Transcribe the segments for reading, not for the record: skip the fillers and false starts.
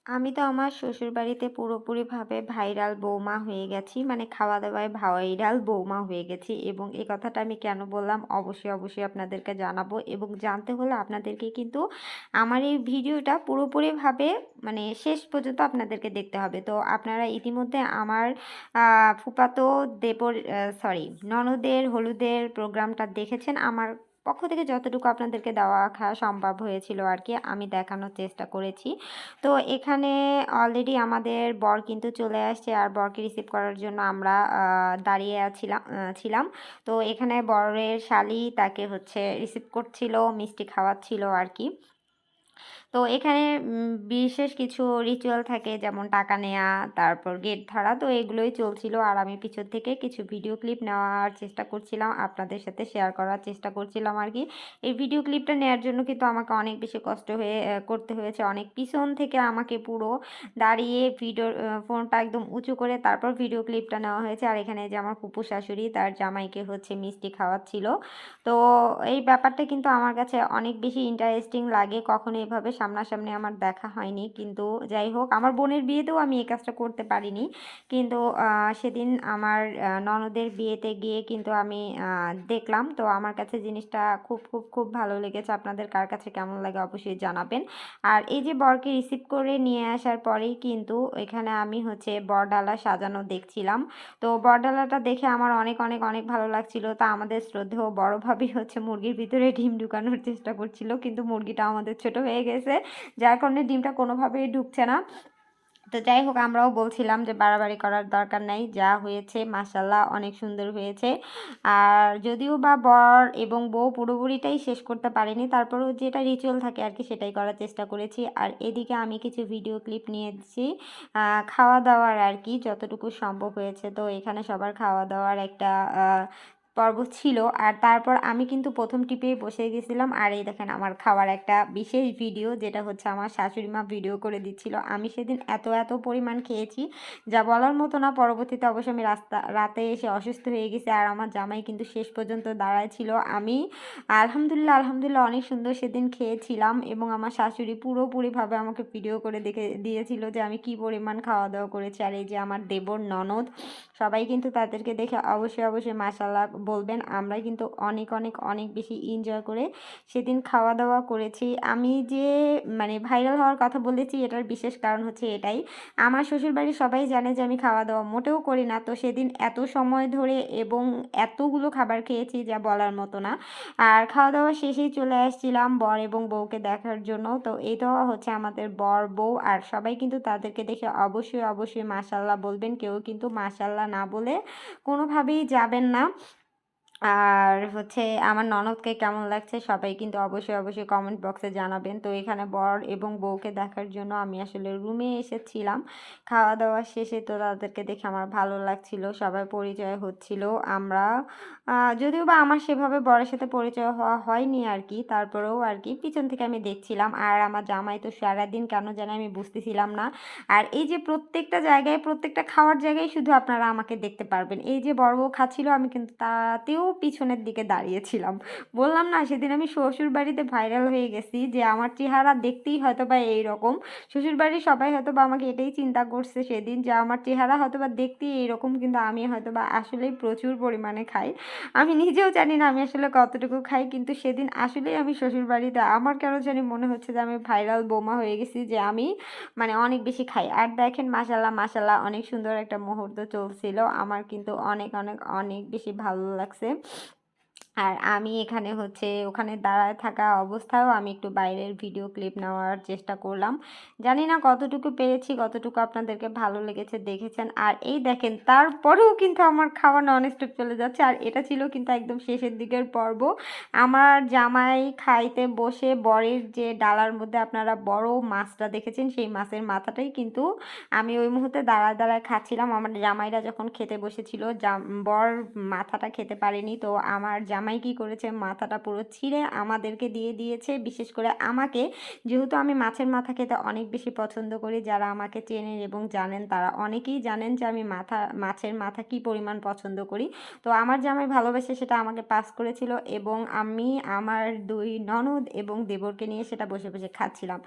আমি তো আমার শ্বশুরবাড়িতে পুরোপুরিভাবে ভাইরাল বৌমা হয়ে গেছি। মানে খাওয়া-দাওয়ায় ভাইরাল বৌমা হয়ে গেছি এবং এই কথাটা আমি কেন বললাম অবশ্যই আপনাদেরকে জানাবো এবং জানতে হলে আপনাদেরকে কিন্তু আমার এই ভিডিওটা পুরোপুরিভাবে মানে শেষ পর্যন্ত আপনাদেরকে দেখতে হবে। তো আপনারা ইতিমধ্যে আমার আ ফুফাতো দেবর সরি ননদের হলুদের প্রোগ্রামটা দেখেছেন। আমার পক্ষ থেকে যতটুকু আপনাদেরকে দেওয়া সম্ভব হয়েছিল আরকি আমি দেখানোর চেষ্টা করেছি। তো এখানে অলরেডি আমাদের বর কিন্তু চলে আসছে আর বরকে রিসিভ করার জন্য আমরা দাঁড়িয়ে ছিলাম। তো এখানে বরের শালী তাকে হচ্ছে রিসিভ করছিল, মিষ্টি খাওয়াচ্ছিল আরকি। তো এখানে বিশেষ কিছু রিচুয়াল থাকে যেমন টাকা নেয়া, তারপর গেট ধরা তো এগুলোই চলছিল। আর আমি পিছন থেকে কিছু ভিডিও ক্লিপ নেওয়ার চেষ্টা করছিলাম, আপনাদের সাথে শেয়ার করার চেষ্টা করছিলাম আরকি। এই ভিডিও ক্লিপটা নেয়ার জন্য কিন্তু আমাকে অনেক বেশি কষ্ট করতে হয়েছে। অনেক পিছন থেকে আমাকে পুরো দাঁড়িয়ে ফোনটা একদম উঁচু করে তারপর ভিডিও ক্লিপটা নেওয়া হয়েছে। আর এখানে যে আমার ফুপু শাশুড়ি তার জামাইকে হচ্ছে মিষ্টি খাওয়াচ্ছিল। তো এই ব্যাপারটা কিন্তু আমার কাছে অনেক বেশি ইন্টারেস্টিং লাগে। কখনো এভাবে সামনাসামনি আমার দেখা হয়নি। কিন্তু যাই হোক আমার বোনের বিয়েতেও আমি এই কাজটা করতে পারিনি। কিন্তু সেদিন আমার ননদের বিয়েতে গিয়ে কিন্তু আমি দেখলাম। তো আমার কাছে জিনিসটা খুব ভালো লেগেছে। আপনাদের কার কাছে কেমন লাগে অবশ্যই জানাবেন। আর এই যে বরকে রিসিভ করে নিয়ে আসার পরেই কিন্তু এখানে আমি হচ্ছে বরডালা সাজানো দেখছিলাম। তো বরডালাটা দেখে আমার অনেক ভালো লাগছিল। তা আমাদের শ্রদ্ধেয় বড় ভাবি হচ্ছে মুরগির ভিতরে ডিম ঢুকানোর চেষ্টা করছিল। কিন্তু মুরগিটা আমাদের ছোট হয়ে গেছে। যার কারণে ডিমটা কোনোভাবেই ঢুকছে না। তো যাই হোক আমরাও বলছিলাম যে বাড়াবাড়ি করার দরকার নাই। যা হয়েছে মাশাআল্লাহ অনেক সুন্দর হয়েছে। আর যদিও বা বর এবং বউ পুরোপুরিটাই শেষ করতে পারেনি, তারপরেও যেটা রিচুয়াল থাকে আরকি সেটাই করার চেষ্টা করেছি। আর এদিকে আমি কিছু ভিডিও ক্লিপ নিয়েছি খাওয়া-দাওয়ার আরকি যতটুকু সম্ভব হয়েছে। তো এখানে সবার খাওয়া-দাওয়ার একটা আ পর্ব ছিল। আর তারপর আমি কিন্তু ১ম টিপেই বসে গেছিলাম। আর এই দেখেন আমার খাওয়ার একটা বিশেষ ভিডিও যেটা হচ্ছে আমার শাশুড়ি মা ভিডিও করে দিচ্ছিল। আমি সেদিন এত পরিমাণ খেয়েছি যা বলার মতো না। পরবর্তীতে অবশ্য আমি রাতে এসে অসুস্থ হয়ে গেছি। আর আমার জামাই কিন্তু শেষ পর্যন্ত দাঁড়ায় ছিল। আমি আলহামদুলিল্লাহ অনেক সুন্দর সেদিন খেয়েছিলাম এবং আমার শাশুড়ি পুরোপুরিভাবে আমাকে ভিডিও করে দেখে দিয়েছিল যে আমি কি পরিমাণ খাওয়া-দাওয়া করেছি। আর এই যে আমার দেবর, ননদ সবাই কিন্তু তাদেরকে দেখে অবশ্যই মাশাআল্লাহ বলবেন। আমরা কিন্তু অনেক বেশি এনজয় করে সেদিন খাওয়া-দাওয়া করেছি। আমি যে মানে ভাইরাল হওয়ার কথা বলেছি এটার বিশেষ কারণ হচ্ছে এটাই। আমার শ্বশুরবাড়ির সবাই জানে যে আমি খাওয়া-দাওয়া মোটেও করি না। তো সেদিন এত সময় ধরে এবং এতগুলো খাবার খেয়েছি যা বলার মতো না। আর খাওয়া-দাওয়া শেষেই চলে আসছিলাম বর এবং বউকে দেখার জন্য। তো এটা হচ্ছে আমাদের বর, বউ আর সবাই কিন্তু তাদেরকে দেখে অবশ্যই মাশাআল্লাহ বলবেন। কেউ কিন্তু মাশাআল্লাহ না বলে কোনোভাবেই যাবেন না। আর হচ্ছে আমার ননদকে কেমন লাগছে সবাই কিন্তু অবশ্যই কমেন্ট বক্সে জানাবেন। তো এখানে বর এবং বউকে দেখার জন্য আমি আসলে রুমে এসেছিলাম। খাওয়া-দাওয়া শেষে তো তাদেরকে দেখে আমার ভালো লাগছিল। সবার পরিচয় হচ্ছিল। আমরা যদিও বা আমার সেভাবে বরের সাথে পরিচয় হওয়া হয়নি আরকি। তারপরেও আরকি পিছন থেকে আমি দেখছিলাম। আর আমার জামাই তো সারাদিন কেন জানি আমি বুঝতেছিলাম না। আর এই যে প্রত্যেকটা জায়গায়, প্রত্যেকটা খাওয়ার জায়গায় শুধু আপনারা আমাকে দেখতে পারবেন। এই যে বড় বউ খাচ্ছিল আমি কিন্তু তাতেও পিছনের দিকে দাঁড়িয়েছিলাম। বললাম না সেদিন আমি শ্বশুরবাড়িতে ভাইরাল হয়ে গেছি যে আমার চেহারা দেখতেই হয়তোবা এইরকম। শ্বশুরবাড়ির সবাই হয়তোবা আমাকে এটাই চিন্তা করছে সেদিন যে আমার চেহারা হয়তোবা দেখতেই এইরকম কিন্তু আমি হয়তোবা আসলেই প্রচুর পরিমাণে খাই। আমি নিজেও জানি না আমি আসলে কতটুকু খাই। কিন্তু সেদিন আসলেই আমি শ্বশুরবাড়িতে আমার কেন জানি মনে হচ্ছে যে আমি ভাইরাল বোমা হয়ে গেছি যে আমি মানে অনেক বেশি খাই। আর দেখেন মাশাআল্লাহ অনেক সুন্দর একটা মুহূর্ত চলছিল। আমার কিন্তু অনেক বেশি ভালো লাগছে। আর আমি এখানে হচ্ছে ওখানে দাঁড়ায় থাকা অবস্থায়ও আমি একটু বাইরের ভিডিও ক্লিপ নেওয়ার চেষ্টা করলাম। জানি না কতটুকু পেরেছি, কতটুকু আপনাদেরকে ভালো লেগেছে দেখেছেন। আর এই দেখেন তারপরেও কিন্তু আমার খাওয়া ননস্টপ চলে যাচ্ছে। আর এটা ছিল কিন্তু একদম শেষের দিকের পর্ব। আমার জামাই খাইতে বসে বরের যে ডালার মধ্যে আপনারা বড় মাছটা দেখেছেন, সেই মাছের মাথাটাই কিন্তু আমি ওই মুহূর্তে দাঁড়ায় খাচ্ছিলাম। আমার জামাইরা যখন খেতে বসেছিল বর মাথাটা খেতে পারেনি। তো আমার জামাই কি করেছে মাথাটা পুরো ছিঁড়ে আমাদেরকে দিয়ে দিয়েছে। বিশেষ করে আমাকে, যেহেতু আমি মাছের মাথা খেতে অনেক বেশি পছন্দ করি। যারা আমাকে চেনেন এবং জানেন তারা অনেকেই জানেন যে আমি মাছের মাথা কি পরিমাণ পছন্দ করি। তো আমার জামাই ভালোবেসে সেটা আমাকে পাস করেছিল এবং আমি আমার ২ ননদ এবং দেবরকে নিয়ে সেটা বসে, বসে খাচ্ছিলাম।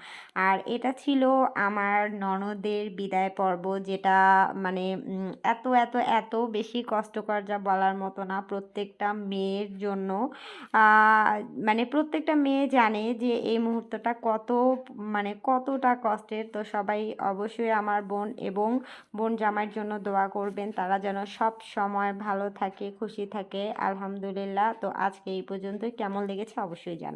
আর এটা ছিল আমার ননদের বিদায় পর্ব, যেটা মানে এত বেশি কষ্টকর যা বলার মতো না। প্রত্যেকটা মেয়ের জন্য আ মানে প্রত্যেকটা মেয়ে জানে যে এই মুহূর্তটা মানে কতটা কষ্টের। তো সবাই অবশ্যই আমার বোন এবং বোন জামাইয়ের জন্য দোয়া করবেন। তারা যেন সবসময় ভালো থাকে, খুশি থাকে। আলহামদুলিল্লাহ। তো আজকে এই পর্যন্তই। কেমন লেগেছে অবশ্যই জানাবেন।